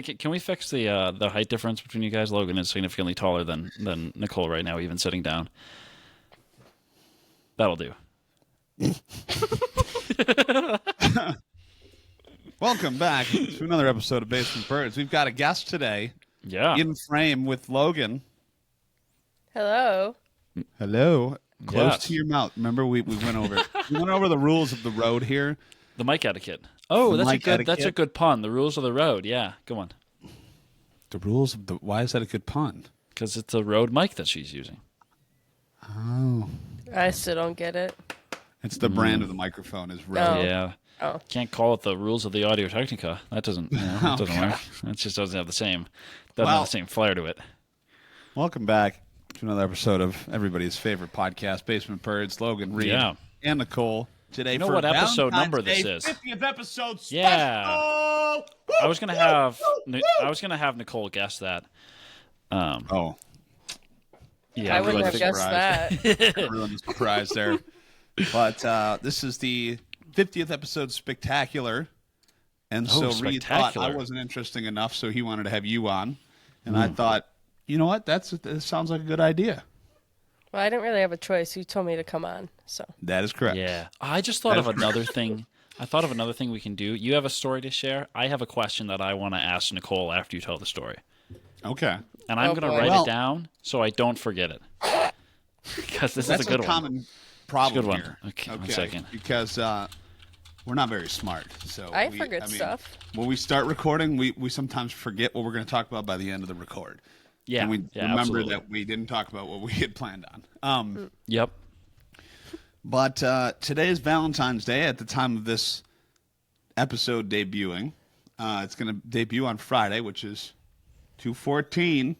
can we fix the height difference between you guys? Logan is significantly taller than Nicole right now, even sitting down. That'll do. Welcome back to another episode of Basement Birds. We've got a guest today. Yeah. In frame with Logan. Hello. Hello. Close Yes. to your mouth. Remember we went over the rules of the road here. The mic etiquette. Oh, The mic that's a etiquette. good pun. The rules of the road. Yeah, go on. The rules of the why is that a good pun? Because it's a Rode mic that she's using. Oh. I still don't get it. It's the brand of the microphone is Rode. Oh. Yeah. Oh. Can't call it the rules of the Audio Technica. That doesn't, that doesn't work. It just doesn't have the same flair to it. Welcome back to another episode of everybody's favorite podcast, Basement Birds. Logan, Reid, and Nicole. Today, You know for what episode Valentine's number this Day, is? 50th episode special. Yeah. I was gonna have Nicole guess that. Oh, Yeah, I wouldn't have everyone's guessed surprised. that. Everyone's surprised there. But this is the 50th episode spectacular. And so Reid thought I spectacular. wasn't interesting enough, so he wanted to have you on. And I thought, you know what? That sounds like a good idea. Well, I didn't really have a choice. You told me to come on, so. That is correct. Yeah. I just thought of another thing. I thought of another thing we can do. You have a story to share. I have a question that I want to ask Nicole after you tell the story. Okay. And I'm Oh, going to boy. write Well- it down so I don't forget it. Because this That's is a good one. common problem Good one. here. Okay, one second. Because we're not very smart. So I forget stuff. When we start recording, we sometimes forget what we're going to talk about by the end of the record. Yeah. And we remember absolutely. that we didn't talk about what we had planned on. Yep. But today is Valentine's Day at the time of this episode debuting. It's going to debut on Friday, which is 2/14,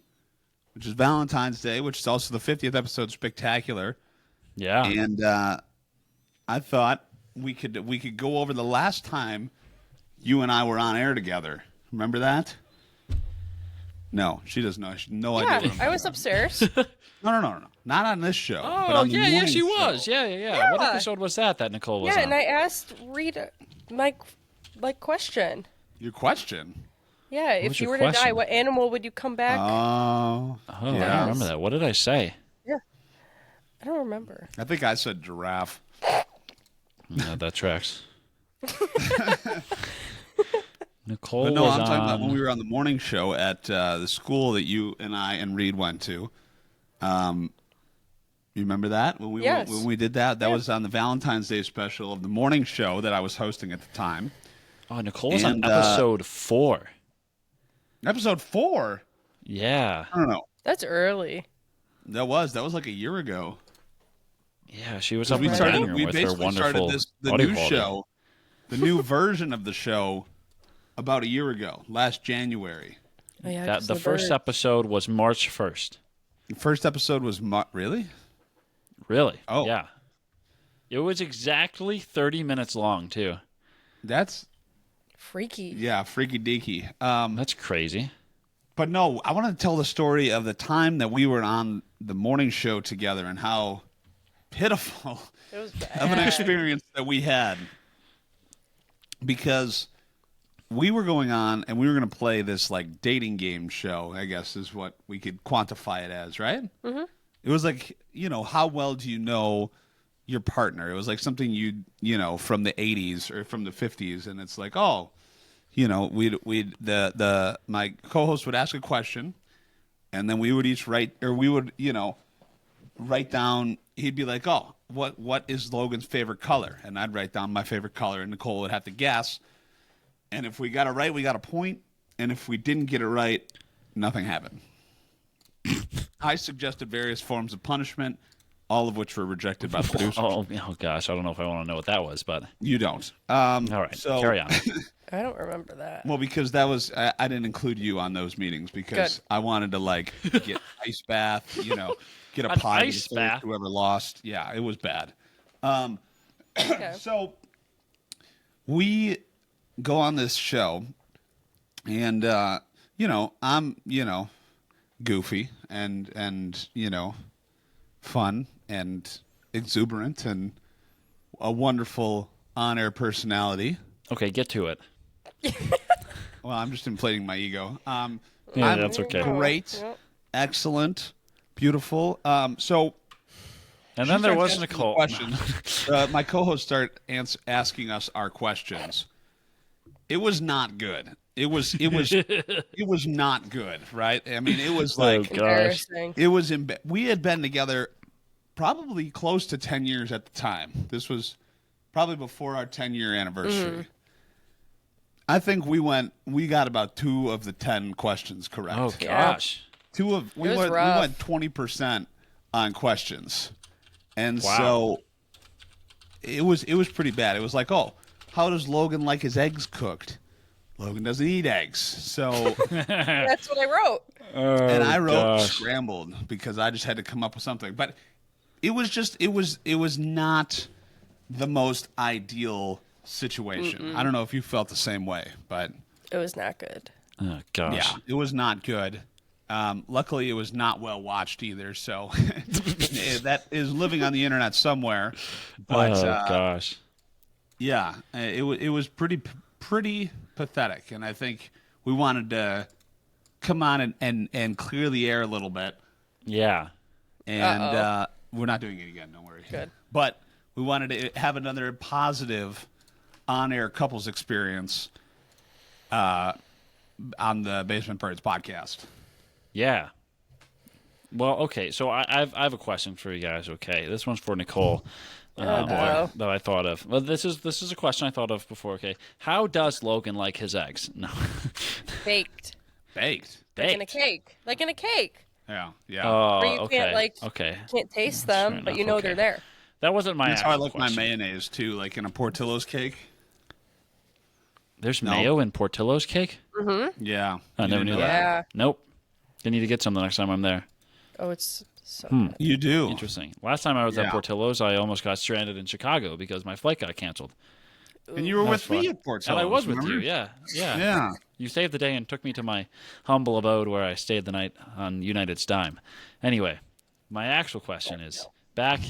which is Valentine's Day, which is also the 50th episode spectacular. Yeah. And I thought we could go over the last time you and I were on air together. Remember that? No, she doesn't know. She has no Yeah, idea. I was upstairs. No. Not on this show. but Oh, on the morning she show. was. Yeah. What episode was that Nicole was Yeah, on? and I asked Reid my question. Your question. Yeah, was if you your were to die, question? what animal would you come back? Oh, Oh, I yeah. don't remember that. What did I say? I don't remember. I think I said giraffe. Yeah, that tracks. Nicole But no, was I'm talking on. about when we were on the morning show at the school that you and I and Reid went to. You remember that when we Yes. when we did that? That was on the Valentine's Day special of the morning show that I was hosting at the time. Oh, Nicole was And, on episode 4. Episode 4. Yeah. I don't know. That's early. That was like a year ago. Yeah, she was up We in the started. dining room We with her basically wonderful started the audio new quality. show, the new version of the show, about a year ago, last January. Oh, yeah, That 'cause the first bird. episode was March 1st. The first episode was really. Really? Oh. Yeah. It was exactly 30 minutes long, too. That's Freaky. freaky deaky. That's crazy. But no, I want to tell the story of the time that we were on the morning show together and how pitiful It was of an bad. experience that we had. Because we were going on and we were going to play this like dating game show, I guess is what we could quantify it as, right? Mm-hmm. It was like, how well do you know your partner? It was like something you know, from the 80s or from the 50s. And it's like, oh, my co-host would ask a question and then we would each write down, he'd be like, oh, what is Logan's favorite color? And I'd write down my favorite color and Nicole would have to guess. And if we got it right, we got a point. And if we didn't get it right, nothing happened. I suggested various forms of punishment, all of which were rejected by the producers. Oh, gosh. I don't know if I want to know what that was, but You don't. all right. So, Carry on. I don't remember that. Well, because that was I didn't include you on those meetings because Good. I wanted to get ice bath, get a An pie to ice the face, bath? whoever lost. Yeah, it was bad. Okay. So we go on this show, and I'm goofy and fun and exuberant and a wonderful on-air personality. Okay, get to it. Well, I'm just inflating my ego. Yeah, I'm that's okay. great, Yep. excellent, beautiful. So And she then there starts was asking the Nicole. questions. My co-hosts start asking us our questions. It was not good. It was not good, right? I mean, it was like Oh, gosh. Embarrassing. it was. We had been together probably close to 10 years at the time. This was probably before our 10-year anniversary. I think we got about 2 of the 10 questions correct. Oh gosh. We was went rough. 20% on questions. And Wow. so it was pretty bad. It was like, "Oh, how does Logan like his eggs cooked?" Logan doesn't eat eggs. So That's what I wrote. and I wrote gosh. scrambled because I just had to come up with something. But it was not the most ideal situation. I don't know if you felt the same way, but It was not good. Oh gosh. yeah, it was not good. Luckily, it was not well watched either, so that is living on the internet somewhere. But Oh gosh. yeah, it was pretty pathetic, and I think we wanted to come on and clear the air a little bit. Yeah. And we're not doing it again. Don't worry. Good. But we wanted to have another positive on-air couples experience on the Basement Birds podcast. Yeah. Well, okay. So I have a question for you guys. Okay, this one's for Nicole. boy. That I thought of. Well, this is a question I thought of before. Okay, how does Logan like his eggs? No, Baked. Baked. Like in a baked. cake. Like in a cake. Yeah. Oh, Where you okay. can't, like, okay. Can't taste them, fair but you enough, know okay. they're there. That wasn't my. That's how I actual like my question. mayonnaise too, like in a Portillo's cake. There's No. mayo in Portillo's cake. Yeah. I You never didn't knew know that. Yeah. Nope. I need to get some the next time I'm there. Oh, it's so Hmm. good. You do. Interesting. Last time I was at Yeah. Portillo's, I almost got stranded in Chicago because my flight got canceled. And you were That's with me fun. at Portillo's. And I was with remember? you. Yeah. Yeah. Yeah. You saved the day and took me to my humble abode where I stayed the night on United's dime. Anyway, my actual question is back,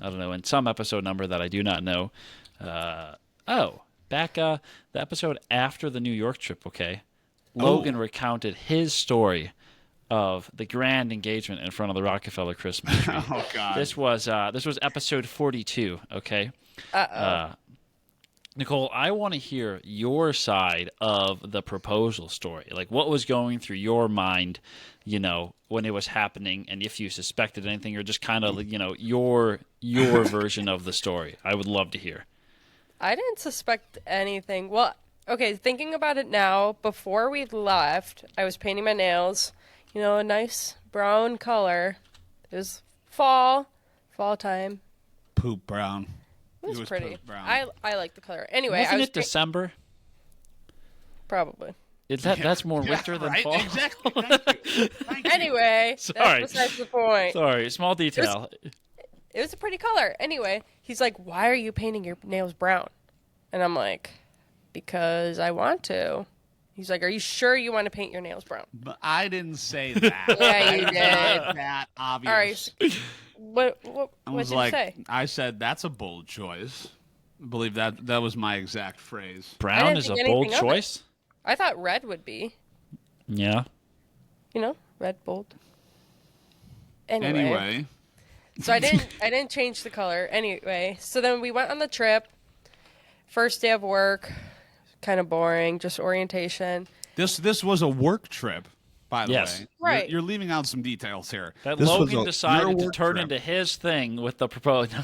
I don't know, in some episode number that I do not know. Back the episode after the New York trip, okay? Logan recounted his story of the grand engagement in front of the Rockefeller Christmas tree. Oh God. This was episode 42, okay? Nicole, I want to hear your side of the proposal story. Like, what was going through your mind, when it was happening, and if you suspected anything, or just kind of, your version of the story. I would love to hear. I didn't suspect anything. Well, okay, thinking about it now, before we left, I was painting my nails, a nice brown color. It was fall time. Poop brown. It was pretty. poop brown. I like the color. Anyway, Wasn't I was it December? probably. Is that's more winter than right? fall? Exactly. Thank you. Thank you. Anyway, Sorry. that's besides the point. Sorry, small detail. It was a pretty color. Anyway, he's like, "Why are you painting your nails brown?" And I'm like, "Because I want to." He's like, "Are you sure you want to paint your nails brown?" But I didn't say that. Yeah, you I did. not that obvious. All right. What I what was did like, you say? I said that's a bold choice. I believe that was my exact phrase. Brown didn't is a think bold anything of it. choice? I thought red would be, Yeah. red bold. Anyway, So I didn't change the color anyway. So then we went on the trip. First day of work, kind of boring, just orientation. this was a work trip, by the Yes. way. Right. You're leaving out some details here. That This was Logan your decided to work turn trip. into his thing with the proposal.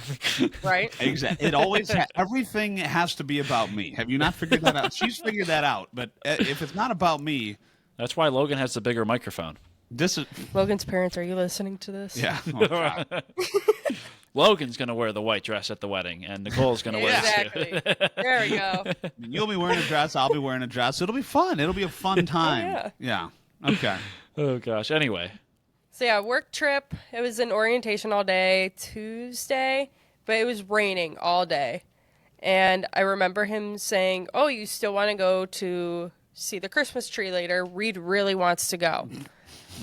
Right? Exactly. It always everything has to be about me. Have you not figured that out? She's figured that out. But if it's not about me, That's why Logan has the bigger microphone. this is Logan's parents, are you listening to this? yeah. Oh, God. Logan's going to wear the white dress at the wedding, and Nicole's going to wear the suit. Exactly. There we go. You'll be wearing a dress. I'll be wearing a dress. It'll be fun. It'll be a fun time. yeah. Okay. Oh, gosh. Anyway. So yeah, work trip. It was an orientation all day, Tuesday, but it was raining all day. And I remember him saying, "Oh, you still want to go to see the Christmas tree later? Reid really wants to go."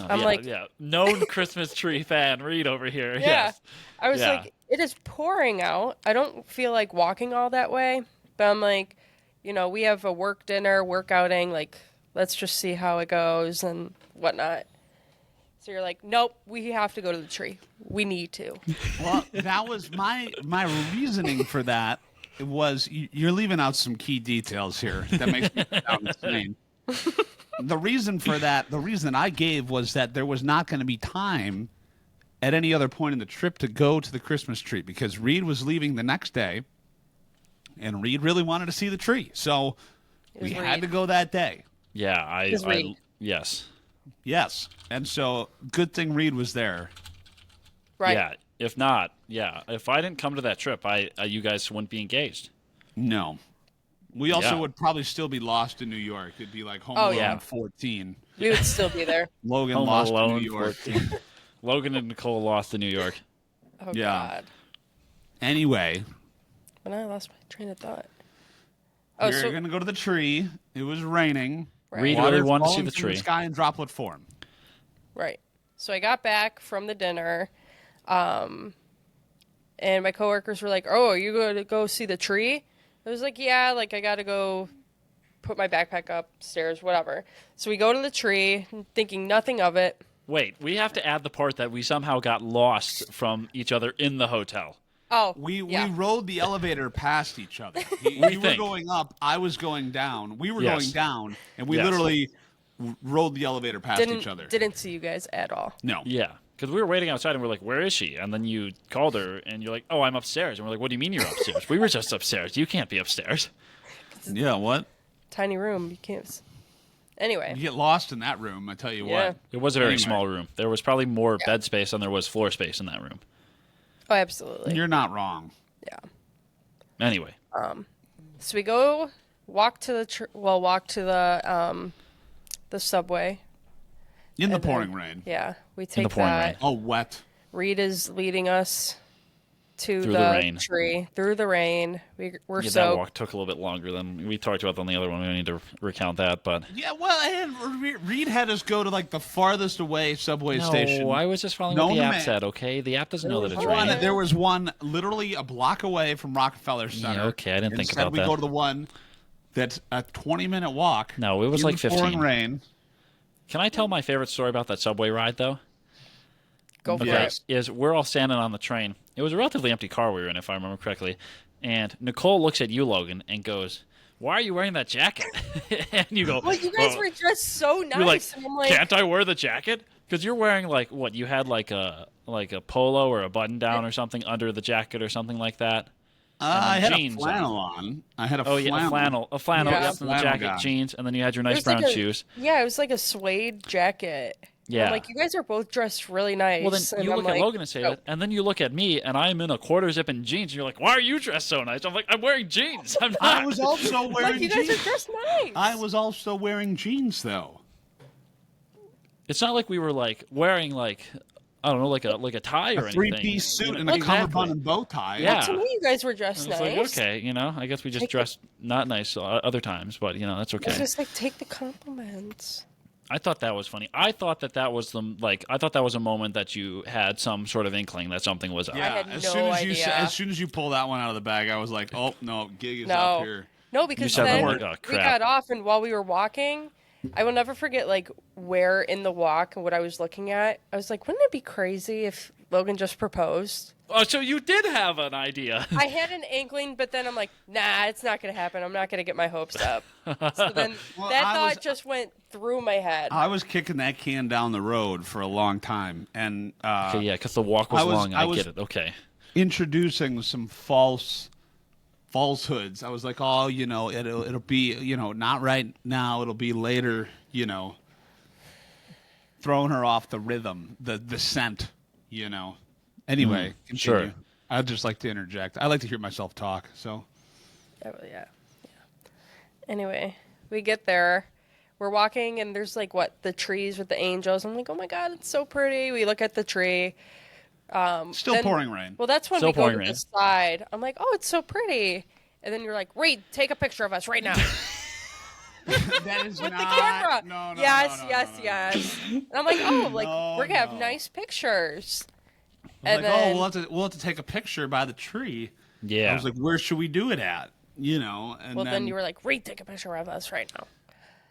I'm like, known Christmas tree fan, Reid over here. yeah. Yes. I was Yeah. like, it is pouring out. I don't feel like walking all that way, but I'm like, we have a work dinner, work outing. Like, let's just see how it goes and whatnot. So you're like, nope, we have to go to the tree. We need to. Well, that was my reasoning for that. It was you're leaving out some key details here that makes me sound insane. The reason for that, the reason I gave was that there was not going to be time at any other point in the trip to go to the Christmas tree because Reid was leaving the next day, and Reid really wanted to see the tree, so we had to go that day. Yeah, I yes. Yes, and so good thing Reid was there. Right. Yeah, if not, yeah, if I didn't come to that trip, you guys wouldn't be engaged. No. We also Yeah. would probably still be lost in New York. It'd be like Home Oh, Alone yeah. 14. We would still be there. Logan Home lost Alone in New York. 14. Logan and Nicole lost to New York. Oh, Yeah. God. Anyway, But I lost my train of thought. we Oh, were so going to go to the tree. It was raining. Right. Reid Water really wanted to see falling the from tree. sky in droplet form. right. So I got back from the dinner, and my coworkers were like, "Oh, are you going to go see the tree?" I was like, "Yeah, like I got to go put my backpack upstairs, whatever." So we go to the tree, thinking nothing of it. Wait, we have to add the part that we somehow got lost from each other in the hotel. Oh, We yeah. rode the elevator past each other. You were think. going up. I was going down. We were Yes. going down, and we Yes. literally rode the elevator past each other. Didn't see you guys at all. No. Yeah, because we were waiting outside and we're like, "Where is she?" And then you called her and you're like, "Oh, I'm upstairs." And we're like, "What do you mean you're upstairs? We were just upstairs. You can't be upstairs." Yeah, what? Tiny room. You can't. Anyway. You get lost in that room, I tell you Yeah. what. It was a very Anyway. small room. There was probably more bed space than there was floor space in that room. Oh, absolutely. You're not wrong. Yeah. Anyway, So we go walk to the subway. In the And then- pouring rain. Yeah, we the take pouring that. rain. Oh, wet. Reid is leading us to Through the the rain. tree through the rain. We're yeah, that soaked. walk took a little bit longer than we talked about on the other one. We don't need to recount that, but Yeah, well, and Reid had us go to like the farthest away subway station. no, I was just following Known what the to app man. said. Okay, the app doesn't know that it's One- raining. there was one literally a block away from Rockefeller Center. okay, I didn't think Instead, about we that. go to the one that's a 20-minute walk. No, it was in like the pouring 15. rain. Can I tell my favorite story about that subway ride though? Go for Okay. it. Is we're all standing on the train. It was a relatively empty car we were in, if I remember correctly. And Nicole looks at you, Logan, and goes, "Why are you wearing that jacket?" And you go, Well, you guys "Oh." were dressed so nice. You're like, and I'm like, "Can't I wear the jacket?" Because you're wearing like what? You had like a polo or a button down or something under the jacket or something like that. I had a jeans flannel on. I had a Oh flannel. yeah, a flannel, Yeah. yep, and the Flannel jacket, guy. jeans, and then you had your it nice was brown like a- shoes. Yeah, it was like a suede jacket. And Yeah. I'm like, you guys are both dressed really nice. Well, then and you I'm look at like, Logan and say oh. that, and then you look at me, and I'm in a quarter zip and jeans, and you're like, "Why are you dressed so nice?" I'm like, "I'm wearing jeans. I'm not." I was also wearing Like, you guys jeans. are dressed nice. I was also wearing jeans, though. It's not like we were like wearing like I don't know, like a tie or A anything. three-piece suit You know, and a exactly. cummerbund and bow tie. Yeah. To me, you guys were dressed It's nice. like, okay, I guess we just Take dressed not nice other times, but that's It's okay. just like, take the compliments. I thought that was funny. I thought that was a moment that you had some sort of inkling that something was up. Yeah, had as no soon as you idea. as soon as you pull that one out of the bag, I was like, "Oh no, gig is No. up here." No, because said then that like, oh, we crap. got off, and while we were walking, I will never forget like where in the walk and what I was looking at. I was like, wouldn't it be crazy if Logan just proposed? Oh, so you did have an idea. I had an inkling, but then I'm like, nah, it's not gonna happen. I'm not gonna get my hopes up. So then Well, that I thought was- just went through my head. I was kicking that can down the road for a long time, and Okay, yeah, because the walk was, I was- long. I I was- get it. Okay. introducing some falsehoods. I was like, "Oh, it'll be, not right now. It'll be later." Throwing her off the rhythm, the scent. Anyway, continue. sure. I'd just like to interject. I like to hear myself talk. So Yeah. Anyway, we get there. We're walking, and there's like the trees with the angels. I'm like, oh my god, it's so pretty. We look at the tree. still Then- pouring rain. Well, that's when Still we go pouring to rain. the side. I'm like, oh, it's so pretty. And then you're like, Reid, take a picture of us right now That is with not, the camera. No, no, yes, no, no, yes, no, no. yes. And I'm like, oh, like No, we're gonna have no. nice pictures. I And was like, then, we'll have to take a picture by the tree. Yeah. I was like, where should we do it at? And well, then you were like, Reid, take a picture of us right now.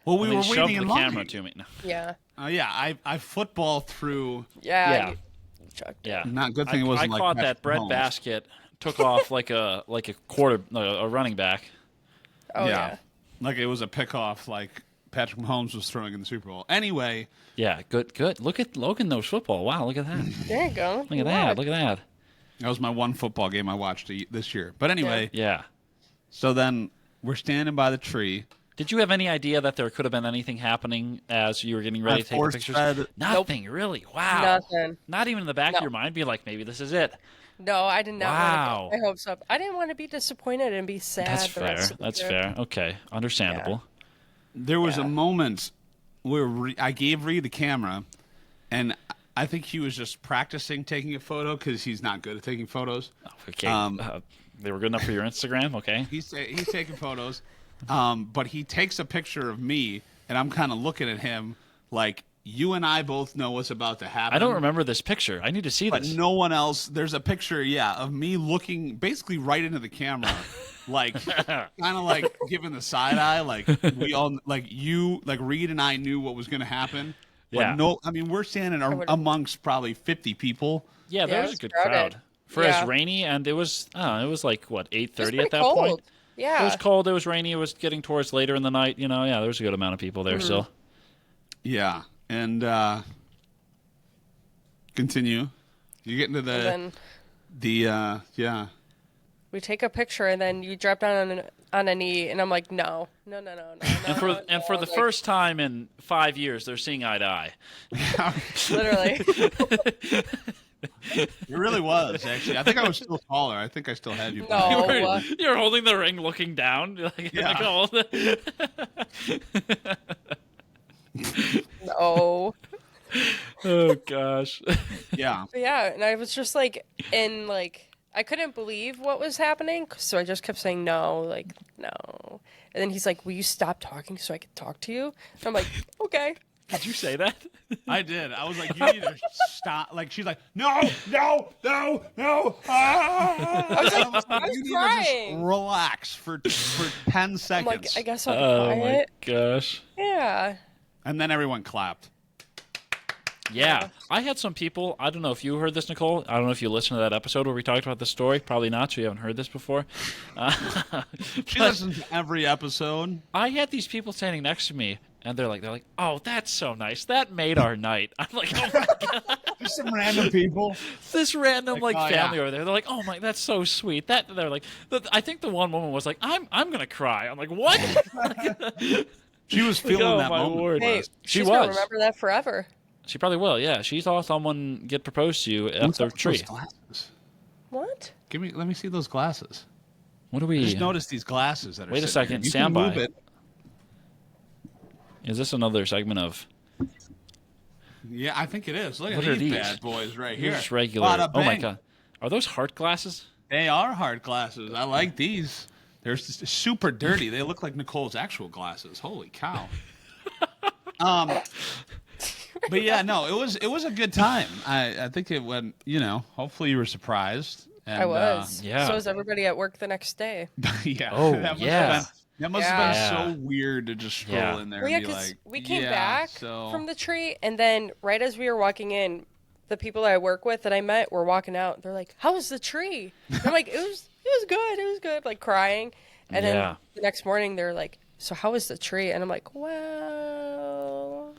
Well, we And then were he waiting shoved in the line. camera to me. No. Yeah. Yeah, I football through. Yeah. Yeah. you chucked it. Yeah. Not good thing it wasn't I like caught Patrick that bread Mahomes. basket, took off like a quarter, a running back. Oh yeah. Like it was a pickoff, like Patrick Mahomes was throwing in the Super Bowl. Anyway, Yeah, good. Look at Logan knows football. Wow, look at that. There you go. Look at that. Look at that. that was my one football game I watched this year. But anyway, Yeah. so then we're standing by the tree. Did you have any idea that there could have been anything happening as you were getting ready to take the force pictures? fed- Nothing, really. Wow. Nothing. Not even in the back of your mind be like, maybe this is it. No, I did not Wow. want to get my hopes up. I didn't want to be disappointed and be sad. That's the fair. rest of the That's trip. fair. Okay. Understandable. There was Yeah. a moment where I gave Reid the camera, and I think he was just practicing taking a photo because he's not good at taking photos. Okay. They were good enough for your Instagram. Okay. He's taking photos, but he takes a picture of me, and I'm kind of looking at him like, you and I both know what's about to happen. I don't remember this picture. I need to see But this. no one else. There's a picture, of me looking basically right into the camera, like kind of like giving the side eye, like we all, like you, like Reid and I knew what was going to happen. But Yeah. no, I mean we're standing amongst probably 50 people. Yeah, there Yeah, was it a was good crowded. crowd. For Yeah. as rainy, and it was like what, It was 8:30 pretty at that cold. point. Yeah. It was cold. It was rainy. It was getting towards later in the night. Yeah, there was a good amount of people there still. Yeah, and continue. You get into And the then yeah. we take a picture, and then you drop down on a knee, and I'm like, no. And for the first time in 5 years, they're seeing eye to eye. literally. It really was actually. I think I was still taller. I think I still had you. No. You're holding the ring, looking down. Like, Yeah. No. Oh gosh. Yeah. But yeah, and I was just like, I couldn't believe what was happening, so I just kept saying no, like, no. And then he's like, will you stop talking so I can talk to you? And I'm like, okay. Did you say that? I did. I was like, you need to stop. Like, she's like, no. Ah! I was you need to crying. just relax for 10 I'm seconds. like, I guess I'll be Oh my quiet. gosh. Yeah. And then everyone clapped. Yeah. I had some people, I don't know if you heard this, Nicole. I don't know if you listened to that episode where we talked about this story. Probably not, so you haven't heard this before. She listens to every episode. I had these people standing next to me, and they're like, oh, that's so nice. That made our night. I'm like, oh my God. Just some random people. This random Like, oh, family yeah. over there. They're like, oh my, that's so sweet. They're like, I think the one woman was like, I'm gonna cry. I'm like, what? She was feeling oh that my moment. word. Hey, She she's gonna was. remember that forever. She probably will. Yeah, she saw someone get proposed to you at the tree. Those glasses. What? Let me see those glasses. What do I we? just noticed these glasses that are Wait a sitting second, here. You stand can by. move it. Is this another segment of? Yeah, I think it is. Look What at are these these? bad boys right They're here. just regular. Bada Oh my bing. God, are those heart glasses? They are hard glasses. I like these. They're super dirty. They look like Nicole's actual glasses. Holy cow. But yeah, no, it was a good time. I think it went. Hopefully you were surprised. And, I was. yeah. So was everybody at work the next day. yeah. Oh, that must yeah. Have been, that must Yeah. have been so weird to just stroll Yeah. in there Well, yeah, and be 'cause like, we came yeah, back so... from the tree, and then right as we were walking in, the people I work with that I met were walking out. They're like, "How was the tree?" And I'm like, "It was good," like crying. And Yeah. then the next morning, they're like, "So how was the tree?" And I'm like, "Well."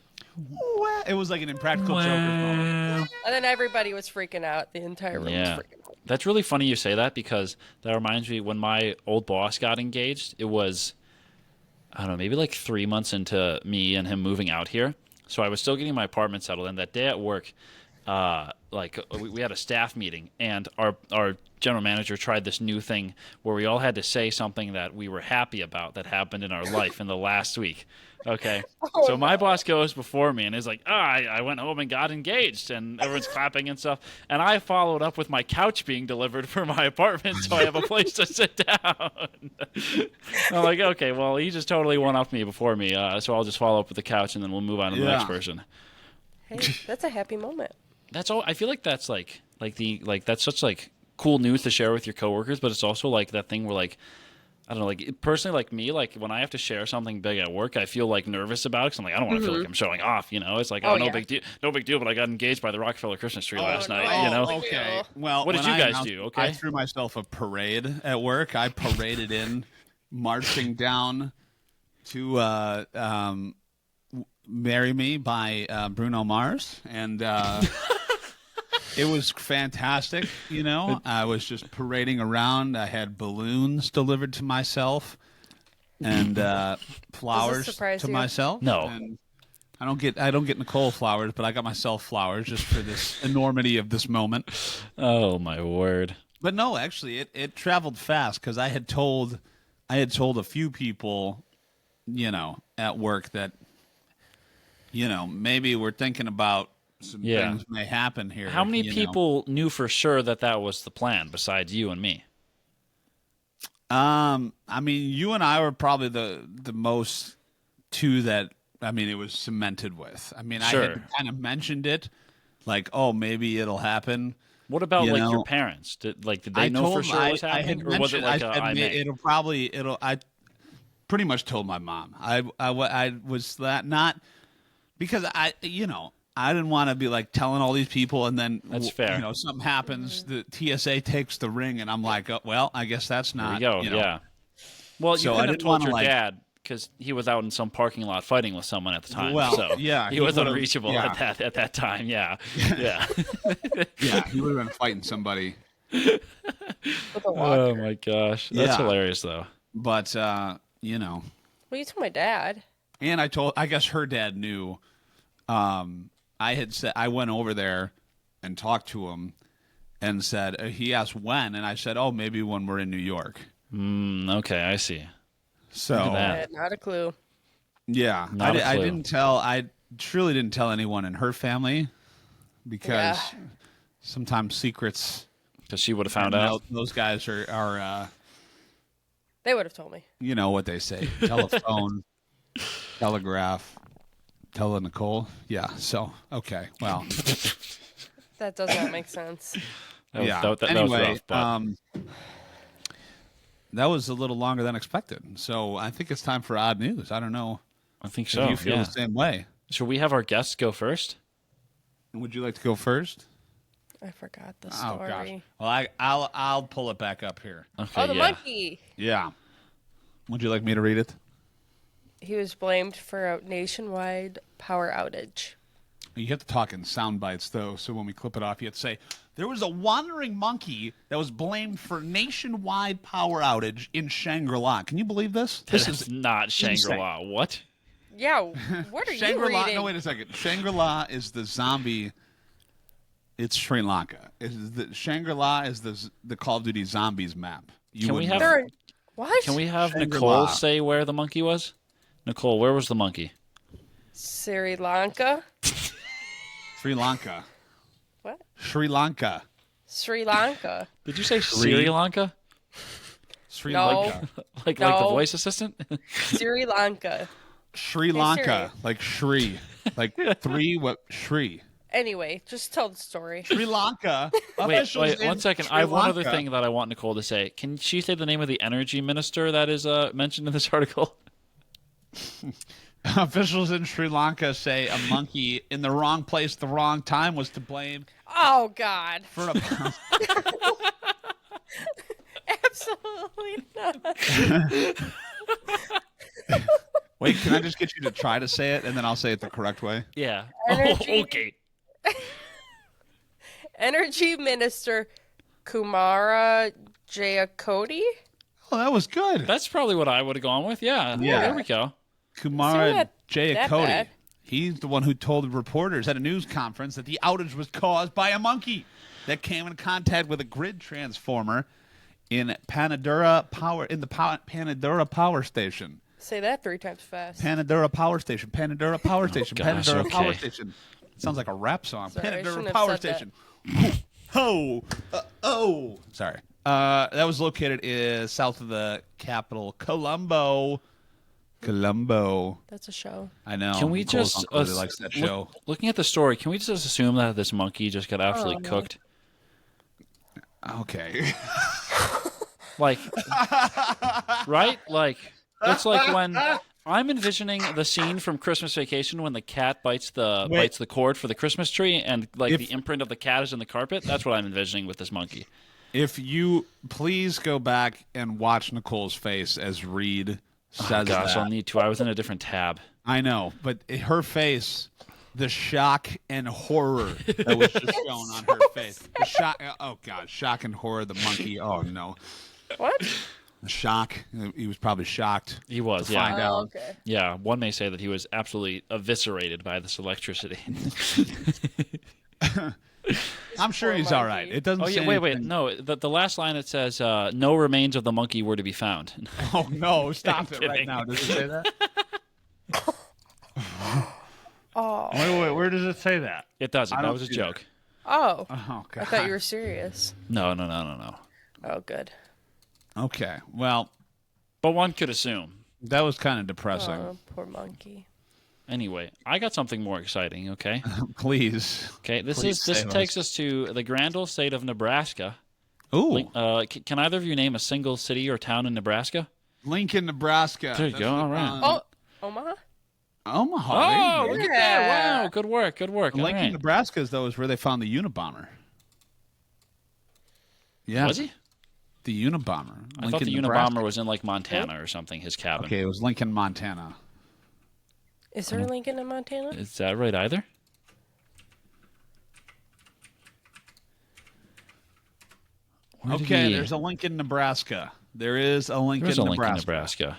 It was like an impractical Joker's moment. And then everybody was freaking out. The entire room Yeah. was freaking out. That's really funny you say that, because that reminds me when my old boss got engaged. It was, I don't know, maybe like 3 months into me and him moving out here. So I was still getting my apartment settled. And that day at work, we had a staff meeting, and our general manager tried this new thing where we all had to say something that we were happy about that happened in our life in the last week. Okay. So my boss goes before me and is like, I went home and got engaged, and everyone's clapping and stuff. And I followed up with my couch being delivered for my apartment so I have a place to sit down. I'm like, okay, well, he just totally one-upped me before me, so I'll just follow up with the couch, and then we'll move on to the next person. Hey, that's a happy moment. That's all. I feel like that's that's such like cool news to share with your coworkers, but it's also like that thing where like I don't know, like personally, like me, like when I have to share something big at work, I feel like nervous about it because I'm like, I don't want to feel like I'm showing off, you know? It's like, Oh, no yeah. big deal, no big deal. But I got engaged by the Rockefeller Christmas tree last night, no. you know? Oh, okay. Well, What did when you I guys announced- do? I Okay. threw myself a parade at work. I paraded in, marching down to "Marry Me" by Bruno Mars, and it was fantastic. You know, I was just parading around. I had balloons delivered to myself and flowers surprise to you? myself. No. And I don't get Nicole flowers, but I got myself flowers just for this enormity of this moment. Oh my word. But no, actually, it traveled fast because I had told a few people, you know, at work that, you know, maybe we're thinking about some Yeah. things may happen here. How many you know. people knew for sure that that was the plan besides you and me? I mean, you and I were probably the most two that it was cemented with. I mean, I Sure. had kind of mentioned it, like, oh, maybe it'll happen. What about You like know, your parents? Did they I know told for sure it was I happening, had or was it mentioned- like I a said I may? I pretty much told my mom. I was that not because I didn't want to be like telling all these people and then That's fair. you know, something happens, the TSA takes the ring and I'm like, oh, well, I guess that's There not. you go. You know. Yeah. Well, you So I couldn't have didn't told wanna, your like- dad because he was out in some parking lot fighting with someone at the time. Well, so yeah, he he was would've- unreachable yeah. at that time. Yeah. Yeah. Yeah, he would have been fighting somebody. With a walker. Oh my gosh, that's Yeah. hilarious though. But you know, Well, you told my dad. and I guess her dad knew. I had said I went over there and talked to him and said he asked when, and I said, oh, maybe when we're in New York. Okay, I see. So Look at that. I had not a clue. yeah, Not a I clue. didn't tell. I truly didn't tell anyone in her family because Yeah. sometimes secrets. Because she would have found you know, out. those guys are They would have told me. you know what they say: telephone, telegraph, tele Nicole. Yeah. So okay, well, That does not make sense. That was, yeah. that was Anyway, rough, but that was a little longer than expected. So I think it's time for odd news. I don't know I think if so. you feel Yeah. the same way. Should we have our guests go first? Would you like to go first? I forgot the Oh story. gosh. Well, I'll pull it back up here. Okay. Oh, the yeah. monkey. Yeah. Would you like me to read it? He was blamed for a nationwide power outage. You have to talk in sound bites, though, so when we clip it off, you have to say, there was a wandering monkey that was blamed for nationwide power outage in Shangri-La. Can you believe this? This is not Shangri-La. insane. What? Yeah, what are you Shangri-La. reading? No, wait a second. Shangri-La is the zombie. It's Sri Lanka. Shangri-La is the Call of Duty Zombies map. You Can we wouldn't have- know. They're in- what? Can we have Shangri-La. Nicole say where the monkey was? Nicole, where was the monkey? Sri Lanka? Sri Lanka. What? Sri Lanka. Sri Lanka. Did you say Sri Lanka? Sri No. Lanka. Like the No. voice assistant? Sri Lanka. Sri Hey, Lanka. Siri. Like Shri. Like three, what? Shri. Anyway, just tell the story. Sri Lanka. Wait, officials in 1 second. Sri I have one other Lanka- thing that I want Nicole to say. Can she say the name of the energy minister that is mentioned in this article? Officials in Sri Lanka say a monkey in the wrong place, the wrong time was to blame Oh, God. for a. Absolutely not. Wait, can I just get you to try to say it and then I'll say it the correct way? Yeah. Energy- Oh, okay. Energy Minister Kumara Jayakoti? Oh, that was good. That's probably what I would have gone with. Yeah. Yeah. There we go. Kumara that Jayakoti. bad. He's the one who told reporters at a news conference that the outage was caused by a monkey that came in contact with a grid transformer in Panadura Power Station. Say that 3 times fast. Panadura Power Station. Panadura Power Station. gosh, Panadura Power okay. Station. Sounds like a rap song. Sorry, I Panadura shouldn't have Power said that. Station. Ho! Oh! Sorry. That was located south of the capital, Colombo. Colombo. That's a show. I know. Can we Nicole's just uncle really likes that show. looking at the story? Can we just assume that this monkey just got absolutely no. cooked? Okay. Like, right? Like, it's like when I'm envisioning the scene from Christmas Vacation when the cat bites the cord for the Christmas tree, and like the imprint of the cat is in the carpet. That's what I'm envisioning with this monkey. If you please go back and watch Nicole's face as Reid says Gosh, that. I'll need to. I was in a different tab. I know, but her face, the shock and horror that was just shown on her face. The shock. Oh God, shock and horror. The monkey. Oh no. What? The shock. He was probably shocked. He was, to yeah. find out. Okay. Yeah, one may say that he was absolutely eviscerated by this electricity. I'm sure he's all right. It doesn't. Oh yeah, say wait. anything. No, the last line it says, "No remains of the monkey were to be found." Oh no! Stop it right kidding. now. Does it say that? Oh. Wait. Where does it say that? It doesn't. I That don't was a see joke. Oh. Oh God. I thought you were serious. No. Oh, good. Okay. Well, But one could assume. that was kind of depressing. Oh, poor monkey. Anyway, I got something more exciting. Okay. Please. Okay. This Please save takes us to the grand old state of Nebraska. Ooh. Can either of you name a single city or town in Nebraska? Lincoln, Nebraska. There you That's go, what- all right. Oh, Omaha? Omaha. Oh, there you look go. at that! Yeah. Wow, good work. All Lincoln, right. Nebraska, though, is where they found the Unabomber. Yeah. Was he? The Unabomber. I thought the Unabomber was in like Montana or something. His cabin. Okay, it was Lincoln, Montana. Is there a Lincoln in Montana? Is that right? Either? Where did Okay, he- there's a Lincoln, Nebraska. There is a Lincoln, There's a Nebraska. Lincoln, Nebraska.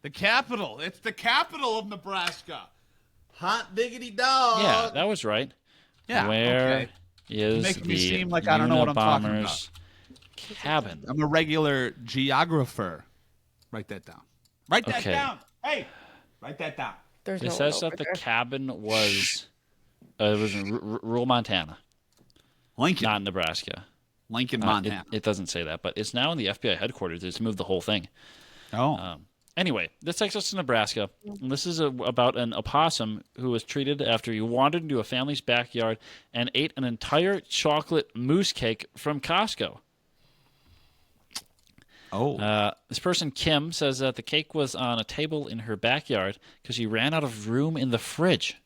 The capital. It's the capital of Nebraska. Hot diggity dog. Yeah, that was right. Yeah, Where okay. is making the me seem like I don't know what I'm talking Unabomber's cabin? I'm a regular geographer. Write that down. Write that Okay. down. Hey, write that down. There's It no says one that over the there. cabin was it was in rural Montana, Lincoln, not Nebraska. Lincoln, It, Montana. it doesn't say that, but it's now in the FBI headquarters. It's moved the whole thing. Oh, Anyway, this takes us to Nebraska. And this is about an opossum who was treated after he wandered into a family's backyard and ate an entire chocolate mousse cake from Costco. This person, Kim, says that the cake was on a table in her backyard because she ran out of room in the fridge.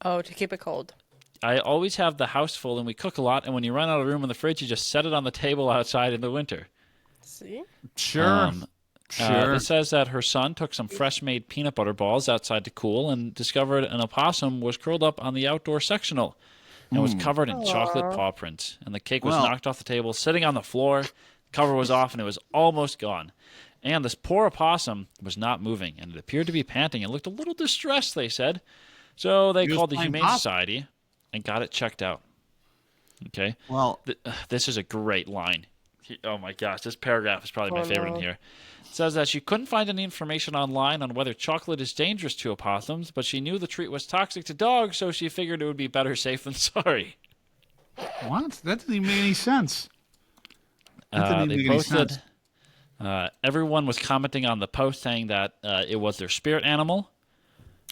Oh, to keep it cold. I always have the house full and we cook a lot, and when you run out of room in the fridge, you just set it on the table outside in the winter. See? sure. Sure. It says that her son took some fresh-made peanut butter balls outside to cool and discovered an opossum was curled up on the outdoor sectional and was covered in chocolate paw prints. And the cake was Well- knocked off the table, sitting on the floor. Cover was off, and it was almost gone. And this poor opossum was not moving, and it appeared to be panting and looked a little distressed, they said. So they He was called the playing Humane possum. Society and got it checked out. Okay? Well, This is a great line. Oh my gosh, this paragraph is probably my Oh, favorite no. in here. It says that she couldn't find any information online on whether chocolate is dangerous to opossums, but she knew the treat was toxic to dogs, so she figured it would be better safe than sorry. what? That doesn't even make any sense. That didn't even They make any posted. sense. Everyone was commenting on the post saying that it was their spirit animal.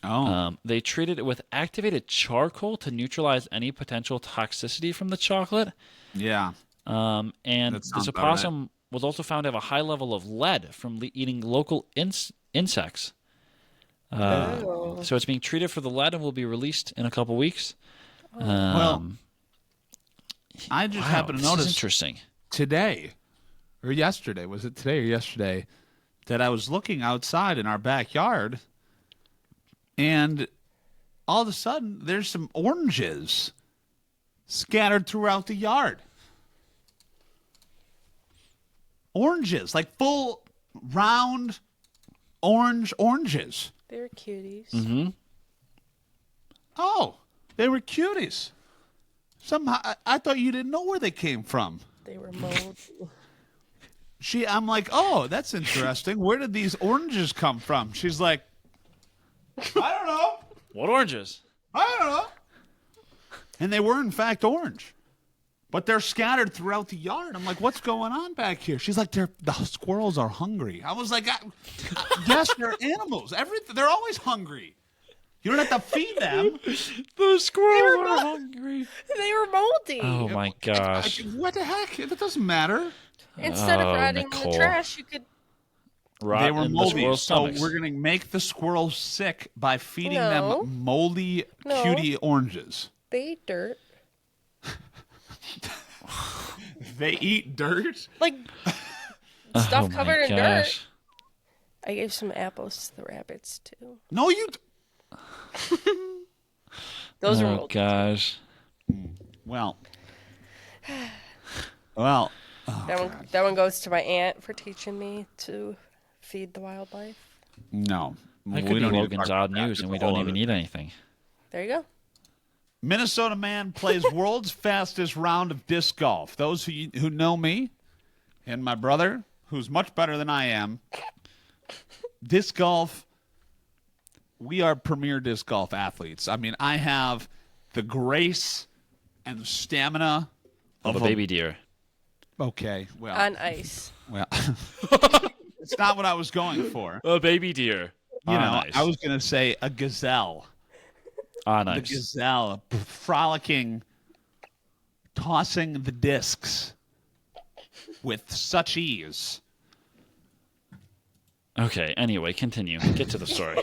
Oh, They treated it with activated charcoal to neutralize any potential toxicity from the chocolate. yeah. And That this sounds about opossum was also found to have a high level of lead from eating local insects. Oh. So it's being treated for the lead and will be released in a couple weeks. Well, I just Wow, happened to this is notice interesting. today or yesterday. Was it today or yesterday that I was looking outside in our backyard, and all of a sudden there's some oranges scattered throughout the yard. Oranges, like full round oranges. They're cuties. Mm-hmm. Oh, they were cuties. Somehow I thought you didn't know where they came from. They were moldy. I'm like, oh, that's interesting. Where did these oranges come from? She's like, I don't know. What oranges? I don't know. And they were in fact orange, but they're scattered throughout the yard. I'm like, what's going on back here? She's like, the squirrels are hungry. I was like, yes, they're animals. They're always hungry. You don't have to feed them. The squirrels are hungry. They were moldy. Oh my gosh. What the heck? That doesn't matter. Instead of Oh, rotting in the Nicole. trash, you could. Rot They were in the moldy, squirrel's so stomachs. we're going to make the squirrels sick by feeding No. them moldy, No. cutie oranges. They eat dirt. They eat dirt? Like stuff Oh my covered in dirt. gosh. I gave some apples to the rabbits too. No, you. Those are Oh moldy. gosh. Well. That one goes to my aunt for teaching me to feed the wildlife. No. That could be don't need to Logan's talk odd about that. news, It's and a we whole don't even other need thing. anything. There you go. Minnesota man plays world's fastest round of disc golf. Those who know me and my brother, who's much better than I am, disc golf, we are premier disc golf athletes. I mean, I have the grace and the stamina Of a baby deer. Okay, well, On ice. well, it's not what I was going for. A baby deer. You know, ice. I was going to say a gazelle. On The ice. gazelle frolicking, tossing the discs with such ease. Okay, anyway, continue. Get to the story.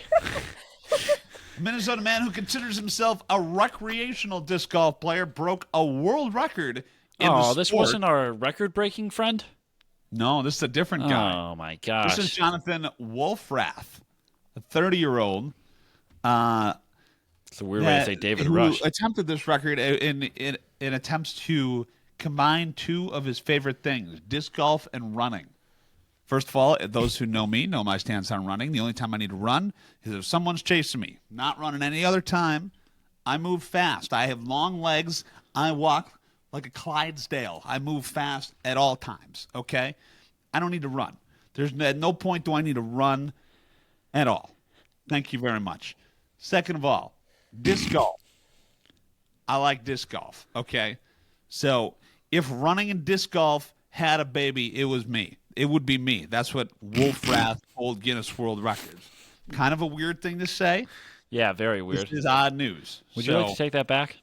A Minnesota man who considers himself a recreational disc golf player broke a world record in the Oh, sport. this wasn't our record-breaking friend? No, this is a different guy. Oh, my gosh. This is Jonathan Wolfrath, a 30-year-old. It's a weird way to say David who Rush. attempted this record in attempts to combine two of his favorite things, disc golf and running. First of all, those who know me know my stance on running. The only time I need to run is if someone's chasing me. Not running any other time. I move fast. I have long legs. I walk like a Clydesdale. I move fast at all times, okay? I don't need to run. At no point do I need to run at all. Thank you very much. Second of all, disc golf. I like disc golf, okay? So if running and disc golf had a baby, it was me. It would be me. That's what Wolfrath told Guinness World Records. Kind of a weird thing to say. Yeah, very weird. This is odd news. Would you like to take that back?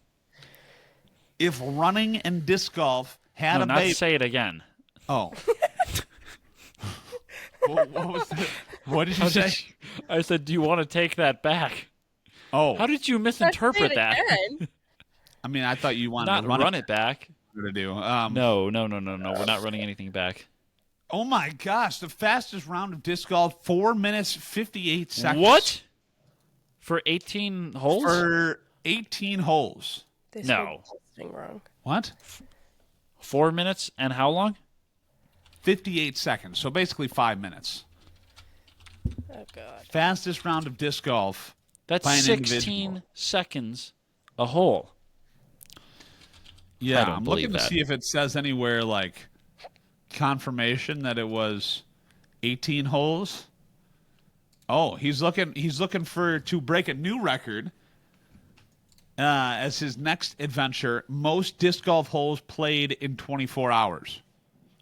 If running and disc golf had No, a not baby... to say it again. Oh. what was that? What did you say? I said, do you want to take that back? Oh. How did you Let's say misinterpret it that? again. I mean, I thought you wanted Not to run run it back. To do. No. We're not running anything back. Oh, my gosh. The fastest round of disc golf, 4 minutes, 58 seconds. What? For 18 holes? For 18 holes. They No. said something wrong. What? 4 minutes and how long? 58 seconds. So basically 5 minutes. Oh god. Fastest round of disc golf. That's By an 16 individual. seconds a hole. Yeah, I don't I'm believe looking to that. see if it says anywhere like confirmation that it was 18 holes. Oh, he's looking for to break a new record as his next adventure. Most disc golf holes played in 24 hours.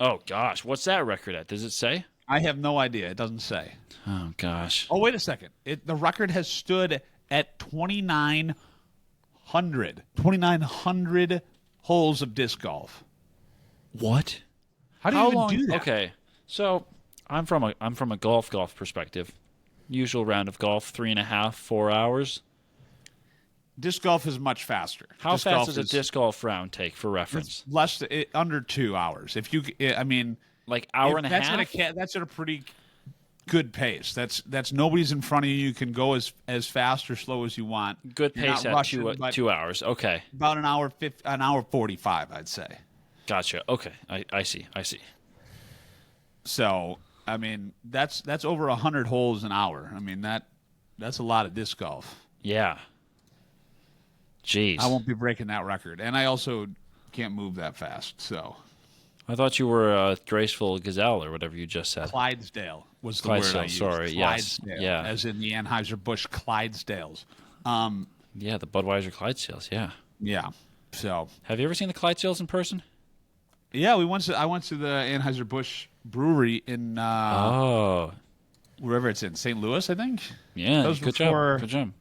Oh, gosh. What's that record at? Does it say? I have no idea. It doesn't say. Oh, gosh. Oh, wait a second. The record has stood at 2,900 holes of disc golf. What? How do you even do that? Okay, so I'm from a golf perspective. Usual round of golf, 3.5, 4 hours. Disc golf is much faster. How Disc fast golf does a disc golf round take for reference? under 2 hours. If you, I mean, Like hour and a that's half? That's at a pretty good pace. That's nobody's in front of you. You can go as fast or slow as you want. Good You're pace not at rushing, but 2 hours. Okay, about an hour 45, I'd say. gotcha. Okay, I see. So, I mean, that's over 100 holes an hour. I mean, that's a lot of disc golf. Yeah. Jeez. I won't be breaking that record, and I also can't move that fast. So, I thought you were a graceful gazelle or whatever you just said. Clydesdale was the Clydesdale, word I used. sorry, yes, Clydesdale, yeah. as in the Anheuser-Busch Clydesdales. Yeah, the Budweiser Clydesdales. Yeah. Yeah. So, Have you ever seen the Clydesdales in person? yeah, I went to the Anheuser-Busch brewery in wherever it's in, St. Louis, I think. Yeah. That was Good before- job. Good job.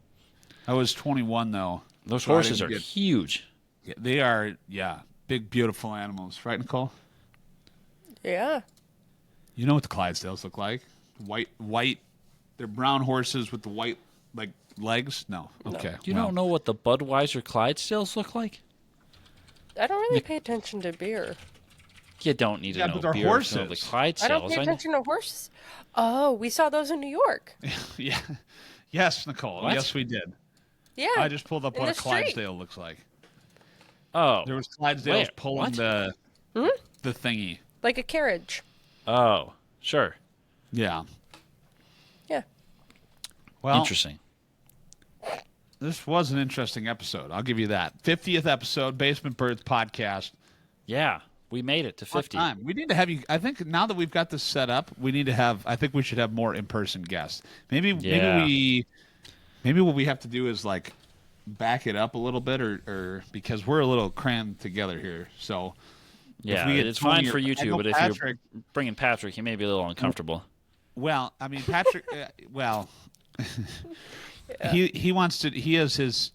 I was 21 though. Those So I horses didn't are get- huge. Yeah, they are, big, beautiful animals, right, Nicole? Yeah. You know what the Clydesdales look like? White. They're brown horses with the white legs. No. Okay. You don't know what the Budweiser Clydesdales look like? I don't really pay attention to beer. You don't need to know but they're beer horses. to know the Clydesdales. I don't pay attention to horses. Oh, we saw those in New York. Yeah. Yes, Nicole. What? Yes, we did. Yeah. I just pulled up in what a the street. Clydesdale looks like. Oh. There was Clydesdales Where? pulling What? the thingy. Like a carriage. Oh, sure. Yeah. Yeah. Well, Interesting. this was an interesting episode. I'll give you that. 50th episode, Basement Birds podcast. Yeah, we made it to 50. Time. We need to have you. I think now that we've got this set up, we need to have. I think we should have more in-person guests. Maybe what we have to do is like back it up a little bit, or because we're a little crammed together here. So Yeah, we get it's fine Tony for you I two, know but if Patrick, you're bringing Patrick, he may be a little uncomfortable. well, I mean Patrick. He wants to. He has his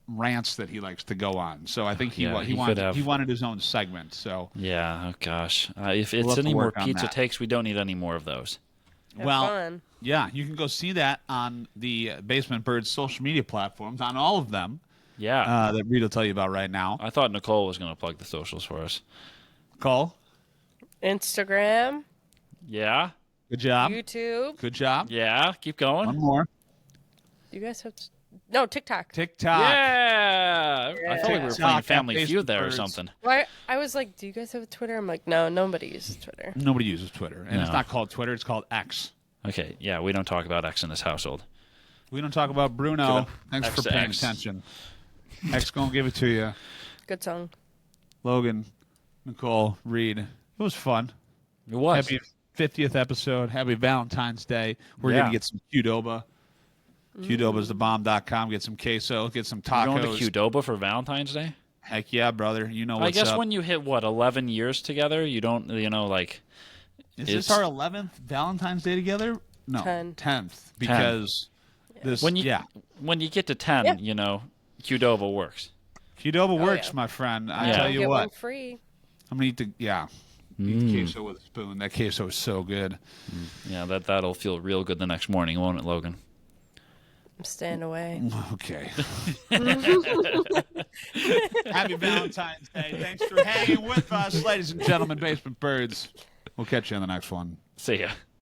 rants that he likes to go on. So I think he wanted his own segment. So Yeah, oh gosh. If it's have to any more work on pizza that. takes, we don't need any more of those. Have well, fun. yeah, you can go see that on the Basement Birds social media platforms, on all of them Yeah. that Reid will tell you about right now. I thought Nicole was going to plug the socials for us. Cole, Instagram, Yeah? good job. YouTube. Good job. Yeah? Keep One going? more. You guys have no TikTok. TikTok. Yeah! I felt like we were TikTok playing at Family Basement Feud there or Birds. something. Why? I was like, do you guys have a Twitter? I'm like, no, nobody uses Twitter. Nobody uses Twitter, and it's No. not called Twitter. It's called X. Okay, yeah, we don't talk about X in this household. We don't talk about Bruno. Good. Thanks X for to paying X. attention. X gonna give it to you. Good song. Logan, Nicole, Reid. It was fun. It was. Happy 50th episode. Happy Valentine's Day. We're Yeah. going to get some Qdoba. Qdobasthebomb.com. Get some queso. Get some You're going tacos. to Qdoba for Valentine's Day? Heck yeah, brother. You know what's I guess up. when you hit, 11 years together, you don't, Is this our 11th Valentine's Day together? No. 10th. Because this, when you get to 10, Yeah. Qdoba works. Qdoba works, yeah. my friend. I Yeah. tell Get you one what. free. I'm going to eat eat queso with a spoon. That queso is so good. Yeah, that'll feel real good the next morning, won't it, Logan? I'm staying away. Okay. Happy Valentine's Day. Thanks for hanging with us, ladies and gentlemen, Basement Birds. We'll catch you on the next one. See ya.